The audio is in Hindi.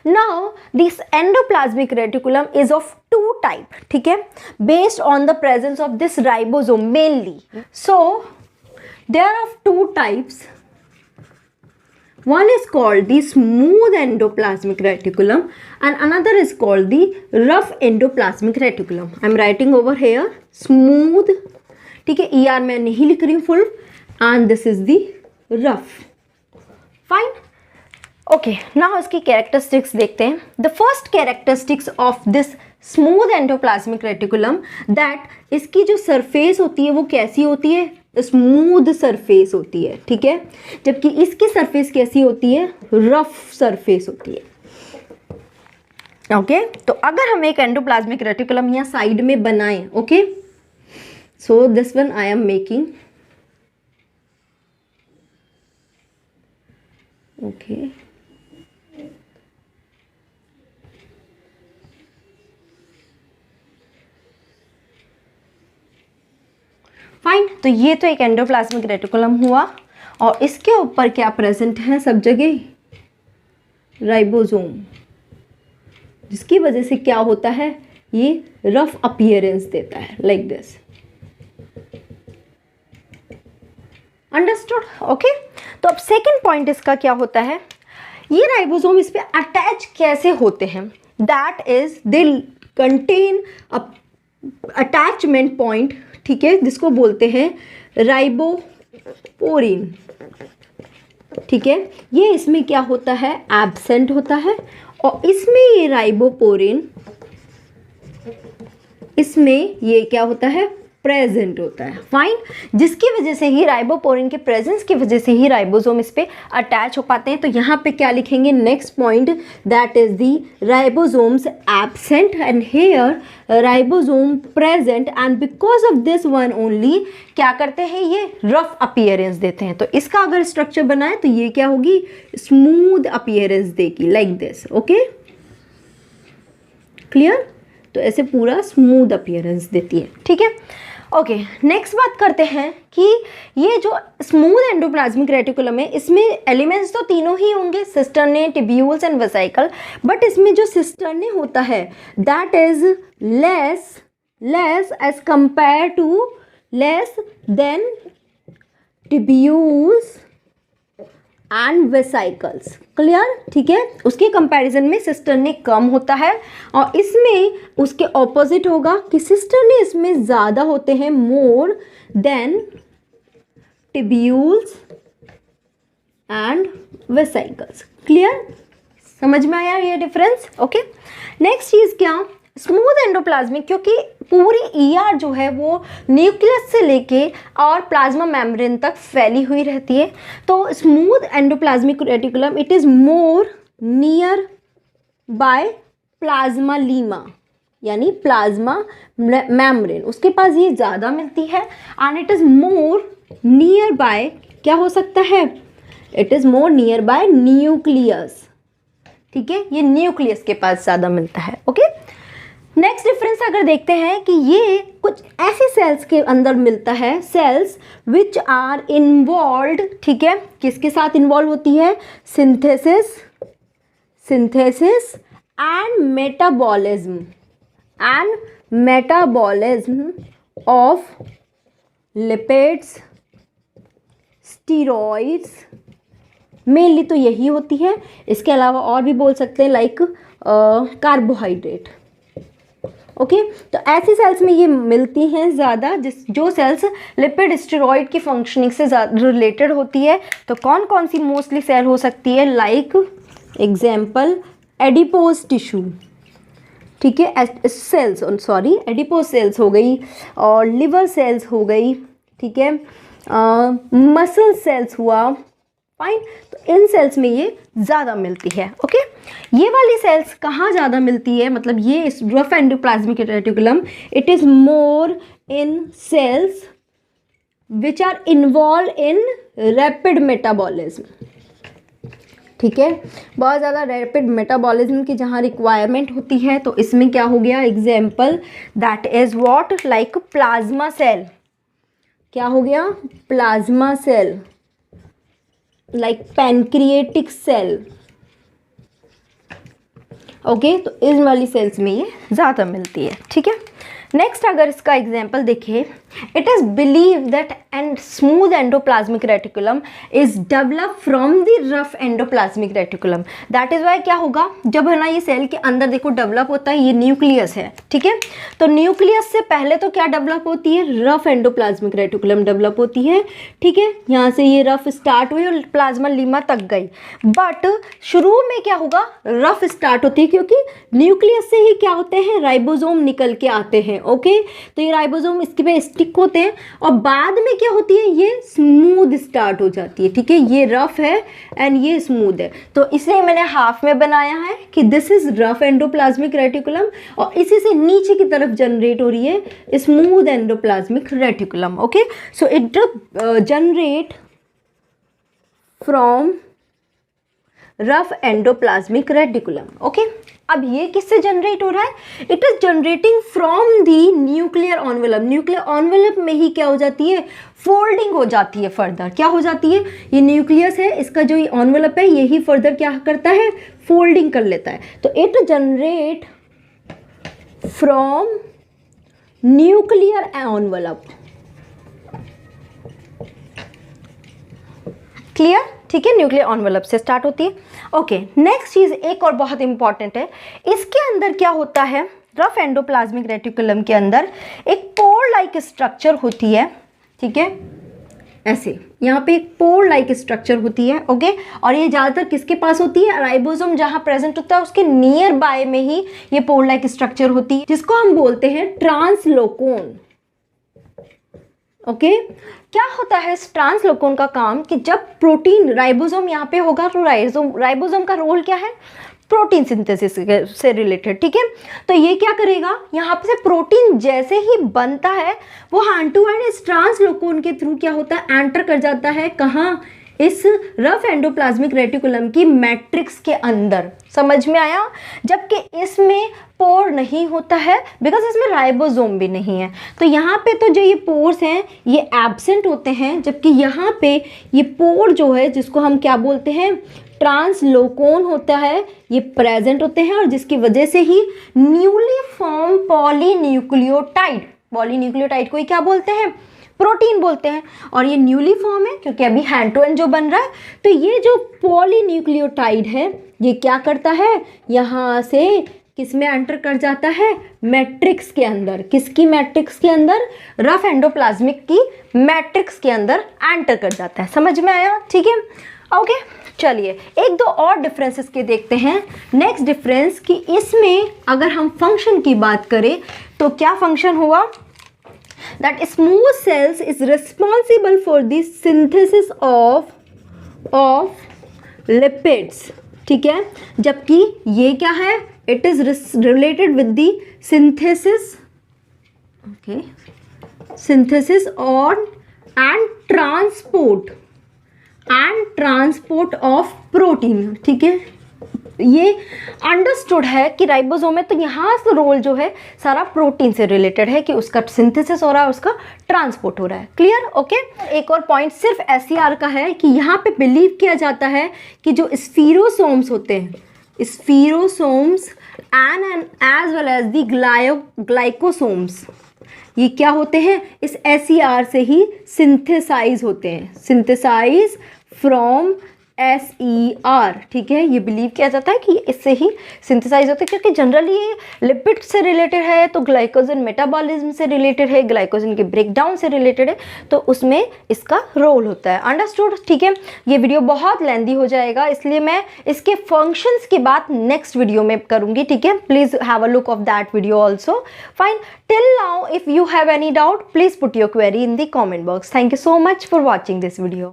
Now this endoplasmic reticulum is of two type, ठीक है, based on the presence of this ribosome mainly. So there are of two types. One is called the smooth endoplasmic reticulum and another is called the rough endoplasmic reticulum. I am writing over here smooth, ठीक है, ER मैं नहीं लिख रही हूँ full, and this is the rough. Fine. Okay, now इसकी characteristics देखते हैं. The first characteristics of this smooth endoplasmic reticulum that इसकी जो surface होती है वो कैसी होती है, स्मूथ सरफेस होती है, ठीक है, जबकि इसकी सरफेस कैसी होती है, रफ सरफेस होती है. ओके तो अगर हम एक एंडोप्लाज्मिक रेटिकुलम यहाँ साइड में बनाएं, okay, so this one I am making, okay, fine. तो ये तो एक एंडोप्लाज्मिक रेटिकुलम हुआ और इसके ऊपर क्या प्रेजेंट है सब जगह, राइबोसोम, जिसकी वजह से क्या होता है, ये रफ अपीयरेंस देता है, लाइक दिस. अंडरस्टूड. ओके, तो अब सेकंड पॉइंट इसका क्या होता है, ये राइबोसोम इस पे अटैच कैसे होते हैं, that is they contain attachment point, ठीक है, जिसको बोलते हैं राइबोपोरिन, ठीक है. ये इसमें क्या होता है, एब्सेंट होता है, और इसमें ये राइबोपोरिन, इसमें ये क्या होता है, प्रेजेंट होता है. फाइन. जिसकी वजह से ही राइबोपोरिन के प्रेजेंस की वजह से ही राइबोसोम इस पे अटैच हो पाते हैं. तो यहाँ पे क्या लिखेंगे, next point, that is the ribosomes absent and here ribosome present, and because of this one only क्या करते हैं, ये रफ अपीयरेंस देते हैं. तो इसका अगर स्ट्रक्चर बनाए तो ये क्या होगी, स्मूथ अपीयरेंस देगी, लाइक दिस. Okay, clear. तो ऐसे पूरा स्मूथ अपीयरेंस देती है, ठीक है. ओके, नेक्स्ट बात करते हैं कि ये जो स्मूथ एंडोप्लाज्मिक रेटिकुलम है, इसमें एलिमेंट्स तो तीनों ही होंगे, cisternae, tubules and vesicle, but इसमें जो सिस्टर्ने होता है that is less as compare to less than tubules and vesicles. Clear, ठीक है. उसके कंपैरिजन में सिस्टर्ने कम होता है और इसमें उसके ऑपोजिट होगा कि सिस्टर्ने इसमें ज़्यादा होते हैं, more than tubules and vesicles. Clear, समझ में आया ये डिफरेंस. ओके, नेक्स्ट चीज़ क्या, स्मूथ एंडोप्लाज्मिक, क्योंकि पूरी ईआर जो है वो न्यूक्लियस से लेके और प्लाज्मा मेम्ब्रेन तक फैली हुई रहती है. तो smooth endoplasmic reticulum it is more near by plasma Lima, यानी प्लाज्मा मेम्ब्रेन, उसके पास ये ज़्यादा मिलती है. And it is more near by, क्या हो सकता है, it is more near by nucleus, ठीक है, ये न्यूक्लियस के पास ज़्यादा मिलता है. ओके, नेक्स्ट डिफरेंस अगर देखते हैं कि ये कुछ ऐसे सेल्स के अंदर मिलता है, सेल्स विच आर इन्वॉल्व्ड, ठीक है, किसके साथ इन्वॉल्व होती है, synthesis and metabolism of lipids, steroids, mainly तो यही होती है. इसके अलावा और भी बोल सकते हैं लाइक कार्बोहाइड्रेट. ओके, तो ऐसी सेल्स में ये मिलती हैं ज़्यादा, जो सेल्स लिपिड स्टेरॉइड की फंक्शनिंग से रिलेटेड होती है. तो कौन कौन सी मोस्टली सेल हो सकती है, लाइक एग्जाम्पल एडिपोज टिश्यू, ठीक है, सेल्स, सॉरी, एडिपोज सेल्स हो गई और लिवर सेल्स हो गई, ठीक है, मसल सेल्स हुआ. फाइन. तो इन सेल्स में ये ज़्यादा मिलती है. ओके, ये वाली सेल्स कहाँ ज़्यादा मिलती है, मतलब ये इस rough endoplasmic reticulum it is more in cells which are involve in rapid metabolism, ठीक है, बहुत ज़्यादा रैपिड मेटाबॉलिज्म की जहाँ रिक्वायरमेंट होती है. तो इसमें क्या हो गया, example that is what, like plasma cell, क्या हो गया, plasma cell, like pancreatic cell, okay, तो इन वाली सेल्स में ये ज़्यादा मिलती है, ठीक है। नेक्स्ट अगर इसका एग्जाम्पल देखिए, it is believe that and smooth endoplasmic reticulum is develop from the rough endoplasmic reticulum. That is why क्या होगा, जब है ना ये सेल के अंदर देखो डेवलप होता है, ये न्यूक्लियस है, ठीक है। तो न्यूक्लियस से पहले तो क्या डेवलप होती है, रफ एंडोप्लाज्मिक रेटिकुलम डेवलप होती है, ठीक है। यहाँ से ये रफ स्टार्ट हुई और प्लाज्मा लीमा तक गई, बट शुरू में क्या होगा, रफ स्टार्ट होती है, क्योंकि न्यूक्लियस से ही क्या होते हैं, राइबोसोम निकल के आते हैं, ओके। तो ये राइबोसोम इसके पे स्टिक होते हैं और बाद में क्या होती है, ये स्मूथ स्टार्ट हो जाती है, ठीक है। ये रफ है एंड ये स्मूथ है, तो इसलिए मैंने हाफ में बनाया है कि this is rough endoplasmic reticulum और इसी से नीचे की तरफ जनरेट हो रही है smooth endoplasmic reticulum, okay. So it generate from rough endoplasmic reticulum, okay. अब ये किससे जनरेट हो रहा है, it is generating from the nuclear envelope. Nuclear envelope में ही क्या हो जाती है, फोल्डिंग हो जाती है, फर्दर क्या हो जाती है, ये न्यूक्लियस है, इसका जो ये ऑनवेलप है यही फर्दर क्या करता है, फोल्डिंग कर लेता है। तो it generate from nuclear envelope, clear, ठीक है। न्यूक्लियर ऑनवेलप से स्टार्ट होती है, ओके। नेक्स्ट चीज़ एक और बहुत इंपॉर्टेंट है, इसके अंदर क्या होता है, रफ एंडोप्लाज्मिक रेटिकुलम के अंदर एक पोर लाइक स्ट्रक्चर होती है, ठीक है। ऐसे यहाँ पे एक पोर लाइक स्ट्रक्चर होती है, ओके। और ये ज़्यादातर किसके पास होती है, राइबोसोम जहाँ प्रेजेंट होता है उसके नियर बाय में ही ये पोर लाइक स्ट्रक्चर होती है, जिसको हम बोलते हैं ट्रांसलोकोन, ओके। क्या होता है इस ट्रांसलोकोन का काम, कि जब प्रोटीन राइबोसोम यहाँ पे होगा तो राइबोसोम का रोल क्या है, प्रोटीन सिंथेसिस से रिलेटेड, ठीक है। तो ये क्या करेगा, यहाँ पे से प्रोटीन जैसे ही बनता है वो हैंड टू हैंड इस ट्रांसलोकोन के थ्रू क्या होता है, एंटर कर जाता है, कहाँ, इस रफ एंडोप्लाज्मिक रेटिकुलम की मैट्रिक्स के अंदर। समझ में आया, जबकि इसमें पोर नहीं होता है बिकॉज इसमें राइबोसोम भी नहीं है। तो यहाँ पे तो जो ये पोर्स हैं ये एब्सेंट होते हैं, जबकि यहाँ पे ये पोर जो है जिसको हम क्या बोलते हैं, ट्रांसलोकोन होता है, ये प्रेजेंट होते हैं और जिसकी वजह से ही न्यूली फॉर्म पॉलीन्यूक्लियोटाइड, पॉलीन्यूक्लियोटाइड को ही क्या बोलते हैं, प्रोटीन बोलते हैं। और ये न्यूली फॉर्म है क्योंकि अभी हैंड टू हैंड जो बन रहा है। तो ये जो पॉलीन्यूक्लियोटाइड है ये क्या करता है, यहाँ से किस में एंटर कर जाता है, मैट्रिक्स के अंदर। किसकी मैट्रिक्स के अंदर, रफ एंडोप्लाज्मिक की मैट्रिक्स के अंदर एंटर कर जाता है। समझ में आया, ठीक है, ओके। चलिए एक दो और डिफरेंसेस के देखते हैं। नेक्स्ट डिफरेंस कि इसमें अगर हम फंक्शन की बात करें तो क्या फंक्शन हुआ, that smooth cells is responsible for the synthesis of lipids, ठीक है। जबकि ये क्या है, it is related with the synthesis, okay, synthesis on and transport of protein, ठीक है। ये अंडरस्टूड है कि राइबोसोम में तो यहाँ से रोल जो है सारा प्रोटीन से रिलेटेड है, कि उसका सिंथेसिस हो रहा है, उसका ट्रांसपोर्ट हो रहा है, क्लियर, ओके। एक और पॉइंट सिर्फ एससीआर का है कि यहाँ पे बिलीव किया जाता है कि जो स्फीरोसोम्स होते हैं, spherosomes and as well as the glycosomes, ये क्या होते हैं, इस एससीआर से ही सिंथेसाइज होते हैं, सिंथेसाइज फ्रॉम SER, ठीक है। ये बिलीव किया जाता है कि इससे ही सिंथेसाइज होते हैं, क्योंकि जनरली ये लिपिड से रिलेटेड है, तो ग्लाइकोजन मेटाबॉलिज्म से रिलेटेड है, ग्लाइकोजन के ब्रेकडाउन से रिलेटेड है, तो उसमें इसका रोल होता है। अंडरस्टूड, ठीक है। ये वीडियो बहुत लेंदी हो जाएगा, इसलिए मैं इसके फंक्शंस की बात नेक्स्ट वीडियो में करूंगी, ठीक है। Please have a look of that video also. Fine, till now if you have any doubt please put your query in the comment box. Thank you so much for watching this video.